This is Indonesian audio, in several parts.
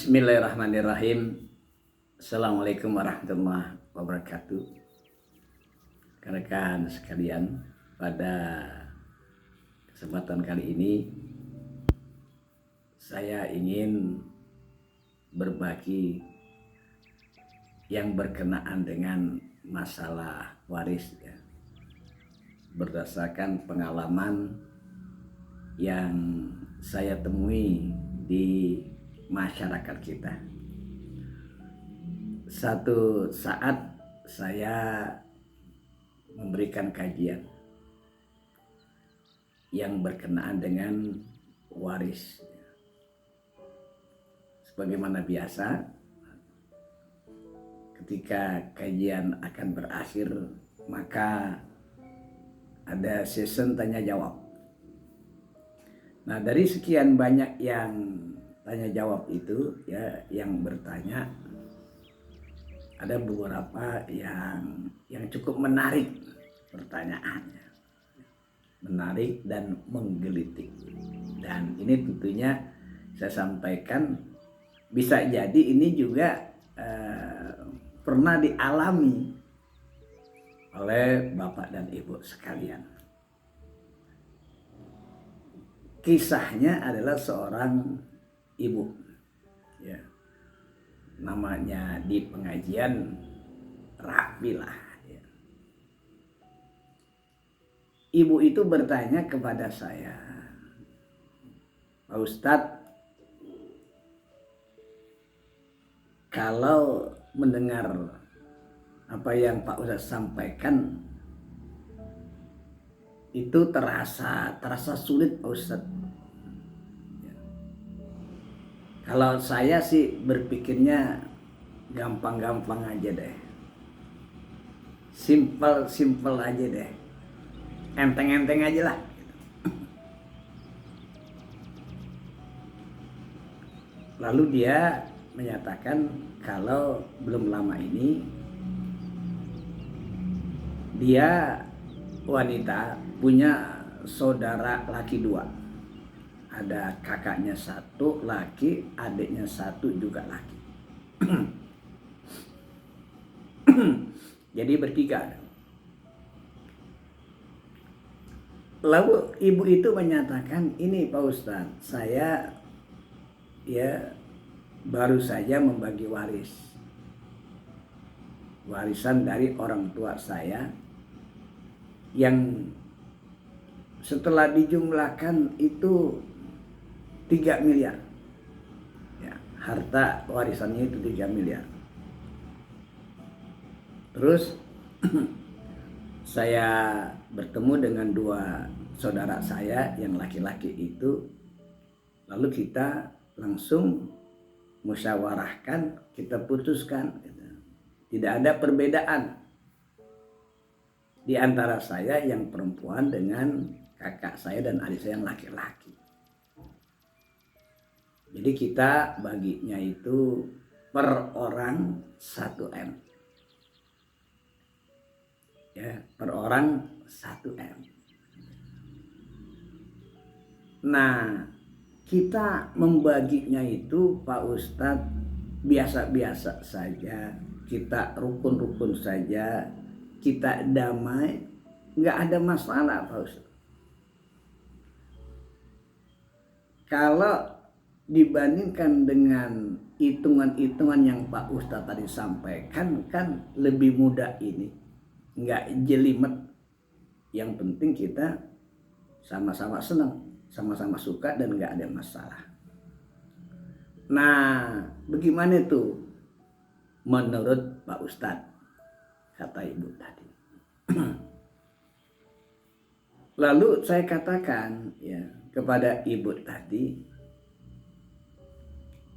Bismillahirrahmanirrahim. Assalamualaikum warahmatullahi wabarakatuh. Rekan sekalian, pada kesempatan kali ini saya ingin berbagi yang berkenaan dengan masalah waris ya. Berdasarkan pengalaman yang saya temui di masyarakat kita. Satu saat saya memberikan kajian yang berkenaan dengan waris. Sebagaimana biasa, ketika kajian akan berakhir, maka ada sesi tanya jawab. Nah, dari sekian banyak yang tanya jawab itu ya, yang bertanya ada beberapa yang cukup menarik pertanyaannya, menarik dan menggelitik. Dan ini tentunya saya sampaikan bisa jadi ini juga pernah dialami oleh Bapak dan Ibu sekalian. Kisahnya adalah seorang ibu ya, namanya di pengajian Rafilah ya. Ibu itu bertanya kepada saya, Pak Ustadz, kalau mendengar apa yang Pak Ustadz sampaikan itu terasa sulit Pak Ustadz. Kalau saya sih berpikirnya gampang-gampang aja deh. Simple aja deh. Enteng-enteng aja lah. Lalu dia menyatakan kalau belum lama ini dia wanita punya saudara laki 2. Ada kakaknya 1 laki, adiknya 1 juga laki. Jadi bertiga. Lalu ibu itu menyatakan, ini Pak Ustadz, saya ya baru saja membagi warisan dari orang tua saya yang setelah dijumlahkan itu 3 miliar ya, harta warisannya itu 3 miliar. Terus saya bertemu dengan 2 saudara saya yang laki-laki itu, lalu kita langsung musyawarahkan, kita putuskan gitu. Tidak ada perbedaan di antara saya yang perempuan dengan kakak saya dan adik saya yang laki-laki. Jadi kita baginya itu per orang 1 M. Ya, per orang 1 M. Nah, kita membaginya itu Pak Ustadz biasa-biasa saja. Kita rukun-rukun saja. Kita damai. Nggak ada masalah Pak Ustadz. Kalau dibandingkan dengan hitungan-hitungan yang Pak Ustadz tadi sampaikan, kan lebih mudah ini, nggak jelimet. Yang penting kita sama-sama senang, sama-sama suka dan nggak ada masalah. Nah, bagaimana itu menurut Pak Ustadz, kata ibu tadi. Lalu saya katakan ya kepada ibu tadi,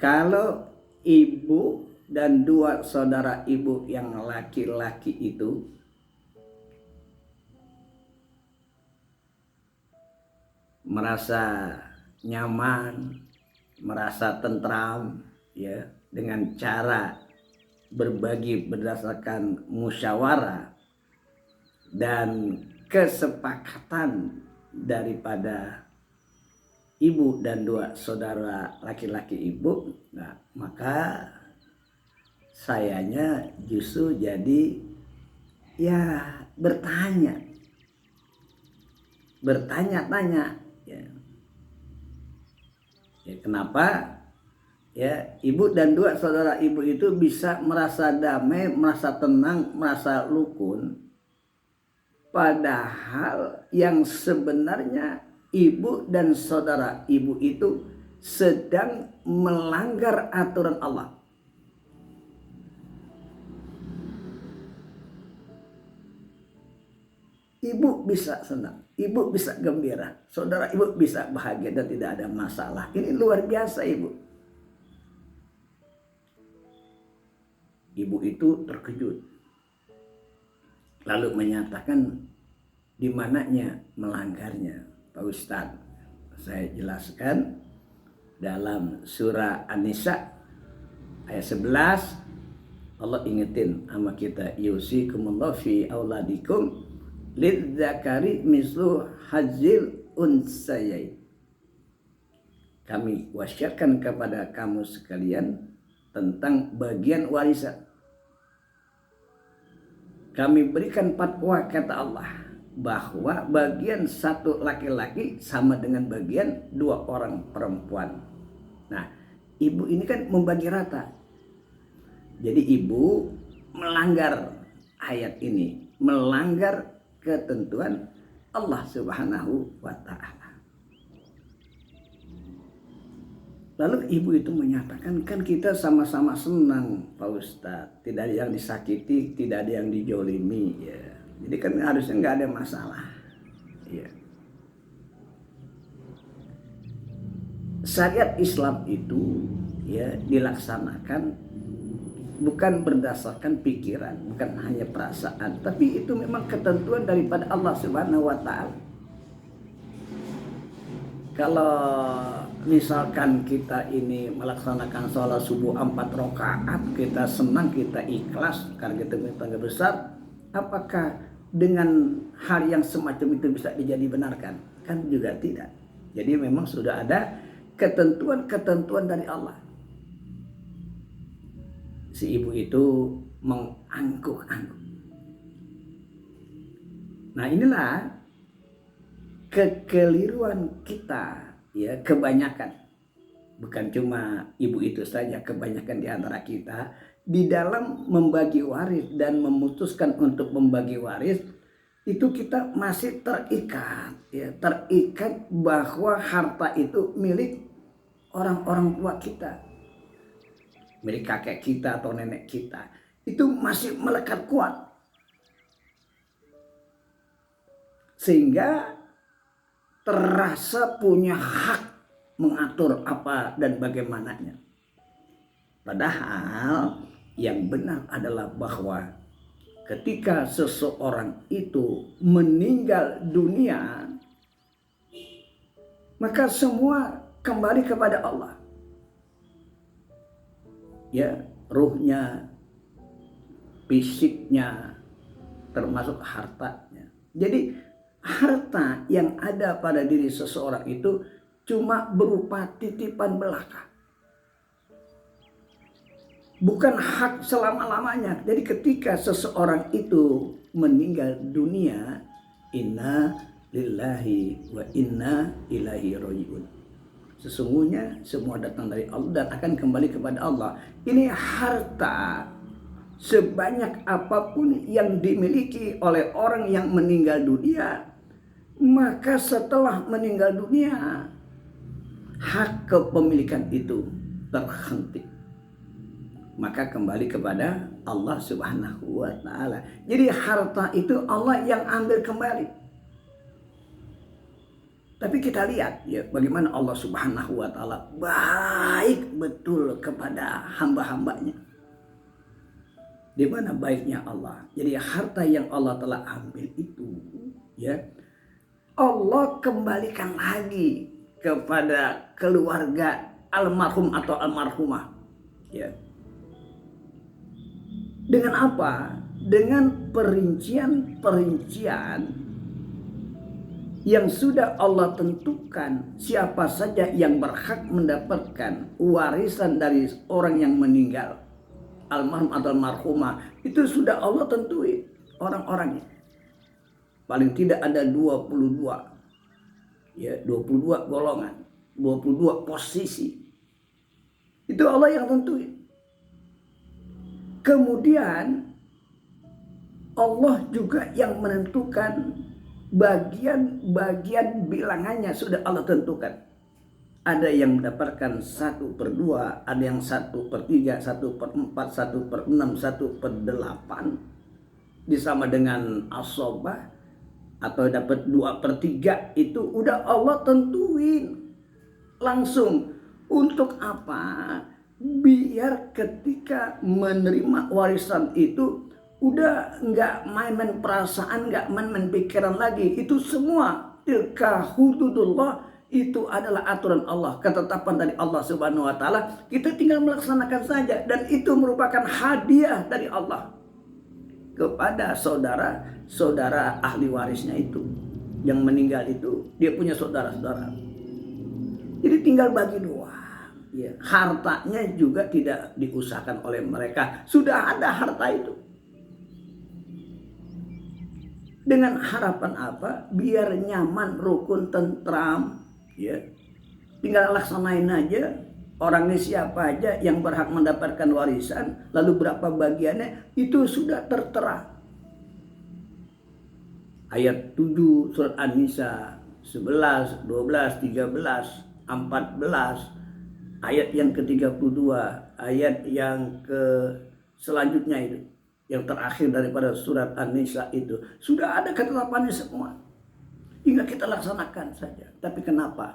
kalau ibu dan 2 saudara ibu yang laki-laki itu merasa nyaman, merasa tentram ya dengan cara berbagi berdasarkan musyawarah dan kesepakatan daripada ibu dan 2 saudara laki-laki ibu, nah maka sayanya justru jadi ya bertanya-tanya ya. Ya kenapa ya ibu dan 2 saudara ibu itu bisa merasa damai, merasa tenang, merasa rukun, padahal yang sebenarnya ibu dan saudara ibu itu sedang melanggar aturan Allah. Ibu bisa senang, ibu bisa gembira, saudara ibu bisa bahagia dan tidak ada masalah. Ini luar biasa ibu. Ibu itu terkejut. Lalu menyatakan di mananya melanggarnya. Pak Ustadz, saya jelaskan dalam surah An-Nisa ayat 11, Allah ingetin sama kita, yusikumullahu fi auladikum lidzakari mislu hadzil unsayain. Kami wasiatkan kepada kamu sekalian tentang bagian warisan. Kami berikan fatwa kata Allah bahwa bagian satu laki-laki sama dengan bagian 2 orang perempuan. Nah, ibu ini kan membagi rata. Jadi ibu melanggar ayat ini, melanggar ketentuan Allah Subhanahu wa Ta'ala. Lalu ibu itu menyatakan, kan kita sama-sama senang Pak Ustadz, tidak ada yang disakiti, tidak ada yang dijolimi ya. Jadi kan harusnya nggak ada masalah ya. Syariat Islam itu ya dilaksanakan bukan berdasarkan pikiran, bukan hanya perasaan, tapi itu memang ketentuan daripada Allah Subhanahu wa Ta'ala. Kalau misalkan kita ini melaksanakan sholat subuh 4 rakaat, kita senang, kita ikhlas karena kita punya tangga besar, apakah dengan hal yang semacam itu bisa benarkan? Kan juga tidak. Jadi memang sudah ada ketentuan-ketentuan dari Allah. Si ibu itu mengangguk-angguk. Nah inilah kekeliruan kita ya, kebanyakan. Bukan cuma ibu itu saja, kebanyakan di antara kita di dalam membagi waris dan memutuskan untuk membagi waris itu kita masih terikat ya, terikat bahwa harta itu milik orang-orang tua kita, milik kakek kita atau nenek kita, itu masih melekat kuat. Sehingga terasa punya hak mengatur apa dan bagaimananya. Padahal yang benar adalah bahwa ketika seseorang itu meninggal dunia, maka semua kembali kepada Allah. Ya, ruhnya, fisiknya, termasuk hartanya. Jadi harta yang ada pada diri seseorang itu cuma berupa titipan belaka, bukan hak selama-lamanya. Jadi ketika seseorang itu meninggal dunia, inna lillahi wa inna ilaihi rajiun. Sesungguhnya semua datang dari Allah dan akan kembali kepada Allah. Ini harta sebanyak apapun yang dimiliki oleh orang yang meninggal dunia, maka setelah meninggal dunia hak kepemilikan itu terhenti, maka kembali kepada Allah Subhanahu wa Ta'ala. Jadi harta itu Allah yang ambil kembali. Tapi kita lihat ya bagaimana Allah Subhanahu wa Ta'ala baik betul kepada hamba-hambanya. Di mana baiknya Allah. Jadi harta yang Allah telah ambil itu ya, Allah kembalikan lagi kepada keluarga almarhum atau almarhumah ya. Dengan apa? Dengan perincian-perincian yang sudah Allah tentukan siapa saja yang berhak mendapatkan warisan dari orang yang meninggal, almarhum atau almarhumah, itu sudah Allah tentuin orang-orangnya. Paling tidak ada 22, ya 22 golongan, 22 posisi. Itu Allah yang tentuin. Kemudian Allah juga yang menentukan bagian-bagian bilangannya, sudah Allah tentukan. Ada yang mendapatkan 1/2, ada yang 1/3, 1/4, 1/6, 1/8. Disama dengan asobah atau dapat 2/3, itu udah Allah tentuin langsung. Untuk apa? Biar ketika menerima warisan itu udah nggak main-main perasaan, nggak main-main pikiran lagi. Itu semua tilka hududullah, itu adalah aturan Allah, ketetapan dari Allah Subhanahu wa taala. Kita tinggal melaksanakan saja, dan itu merupakan hadiah dari Allah kepada saudara ahli warisnya itu. Yang meninggal itu dia punya saudara-saudara. Jadi tinggal bagi dua. Ya, hartanya juga tidak diusahakan oleh mereka. Sudah ada harta itu. Dengan harapan apa? Biar nyaman, rukun, tentram. Ya. Tinggal laksanain aja. Orangnya siapa aja yang berhak mendapatkan warisan. Lalu berapa bagiannya. Itu sudah tertera. Ayat 7 surat An-Nisa 11, 12, 13, 14. Ayat yang ke-32, ayat yang selanjutnya itu, yang terakhir daripada surat An-Nisa itu, sudah ada ketetapannya semua. Tinggal kita laksanakan saja. Tapi kenapa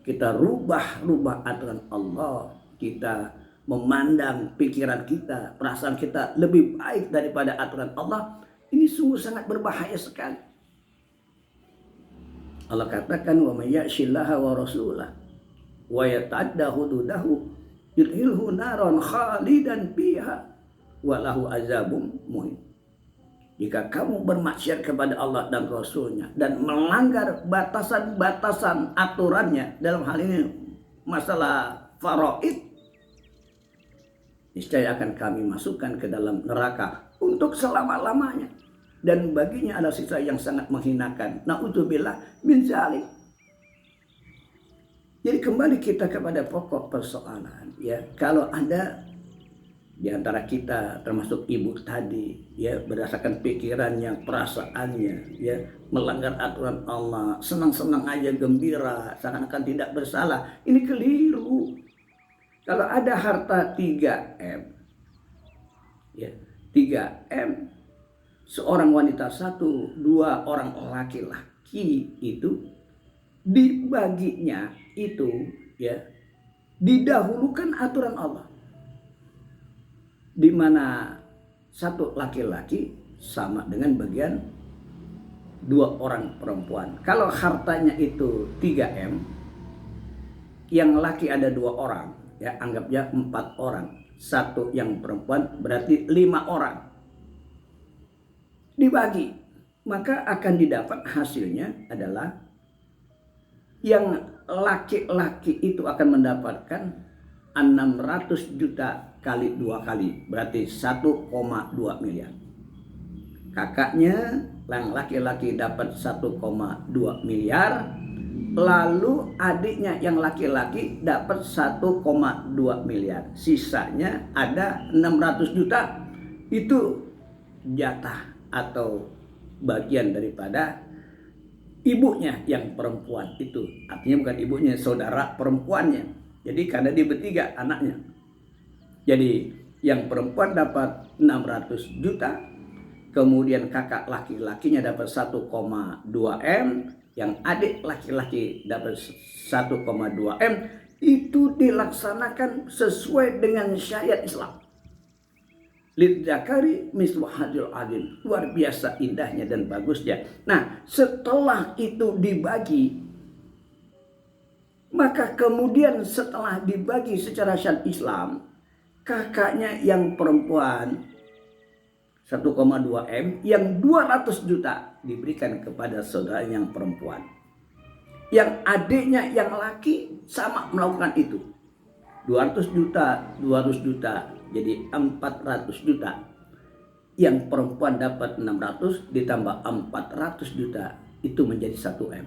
kita rubah aturan Allah? Kita memandang pikiran kita, perasaan kita lebih baik daripada aturan Allah. Ini sungguh sangat berbahaya sekali. Allah katakan, wa may ya'shillaha wa rasulah wa yata'adda hududahu yudkhilhu naran khalidan fiha wa lahu azabun muhin. Jika kamu bermaksiat kepada Allah dan Rasulnya dan melanggar batasan-batasan aturannya, dalam hal ini masalah faraid, niscaya akan kami masukkan ke dalam neraka untuk selama-lamanya, dan baginya ada siksa yang sangat menghinakan. Na'udzubillah min zalik. Jadi kembali kita kepada pokok persoalan, ya. Kalau ada di antara kita, termasuk ibu tadi, ya, berdasarkan pikirannya, perasaannya, ya, melanggar aturan Allah, senang-senang aja, gembira, seakan-akan tidak bersalah, ini keliru. Kalau ada harta 3M, ya, 3M, seorang wanita 1, 2 orang laki-laki, itu dibaginya itu, ya, didahulukan aturan Allah, di mana 1 laki-laki sama dengan bagian 2 orang perempuan. Kalau hartanya itu 3M, yang laki ada 2 orang, ya, anggapnya 4 orang, 1 yang perempuan, berarti 5 orang. Dibagi, maka akan didapat hasilnya adalah yang laki-laki itu akan mendapatkan 600 juta kali 2 kali, berarti 1,2 miliar. Kakaknya yang laki-laki dapat 1,2 miliar, lalu adiknya yang laki-laki dapat 1,2 miliar. Sisanya ada 600 juta. Itu jatah atau bagian daripada ibunya yang perempuan itu. Artinya bukan ibunya, saudara perempuannya. Jadi karena dia bertiga anaknya. Jadi yang perempuan dapat 600 juta. Kemudian kakak laki-lakinya dapat 1,2 M. Yang adik laki-laki dapat 1,2 M. Itu dilaksanakan sesuai dengan syariat Islam. Lidzakari mislu hadil adil. Luar biasa indahnya dan bagusnya. Nah, setelah itu dibagi, maka kemudian setelah dibagi secara syariat Islam, kakaknya yang perempuan 1,2 M, yang 200 juta diberikan kepada saudara yang perempuan. Yang adiknya yang laki sama melakukan itu. 200 juta jadi 400 juta. Yang perempuan dapat 600 ditambah 400 juta, itu menjadi 1 M.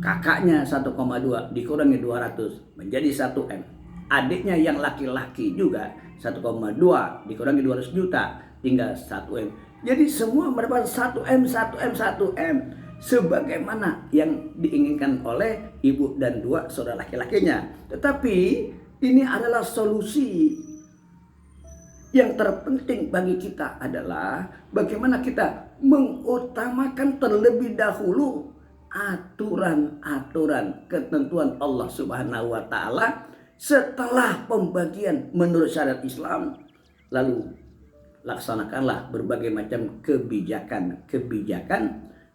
Kakaknya 1,2 dikurangi 200 menjadi 1 M. Adiknya yang laki-laki juga 1,2 dikurangi 200 juta tinggal 1 M. Jadi semua merupakan 1 M, 1 M, 1 M. Sebagaimana yang diinginkan oleh ibu dan 2 saudara laki-lakinya. Tetapi ini adalah solusi. Yang terpenting bagi kita adalah bagaimana kita mengutamakan terlebih dahulu aturan-aturan ketentuan Allah Subhanahu wa taala setelah pembagian menurut syariat Islam. Lalu laksanakanlah berbagai macam kebijakan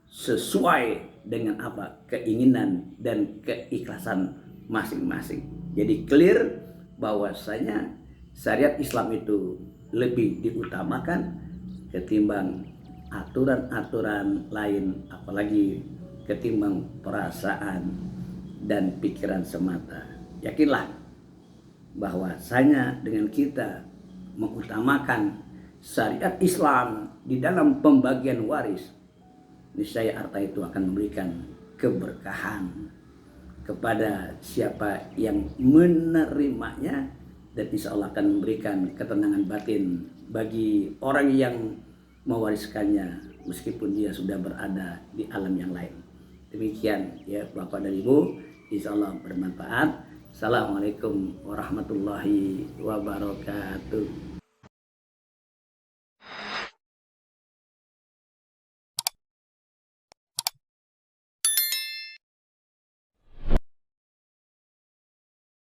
sesuai dengan apa keinginan dan keikhlasan masing-masing. Jadi clear bahwasanya syariat Islam itu lebih diutamakan ketimbang aturan-aturan lain, apalagi ketimbang perasaan dan pikiran semata. Yakinlah bahwasanya dengan kita mengutamakan syariat Islam di dalam pembagian waris, niscaya harta itu akan memberikan keberkahan kepada siapa yang menerimanya, dan insya Allah akan memberikan ketenangan batin bagi orang yang mewariskannya meskipun dia sudah berada di alam yang lain. Demikian ya Bapak dan Ibu, insya Allah bermanfaat. Assalamualaikum warahmatullahi wabarakatuh.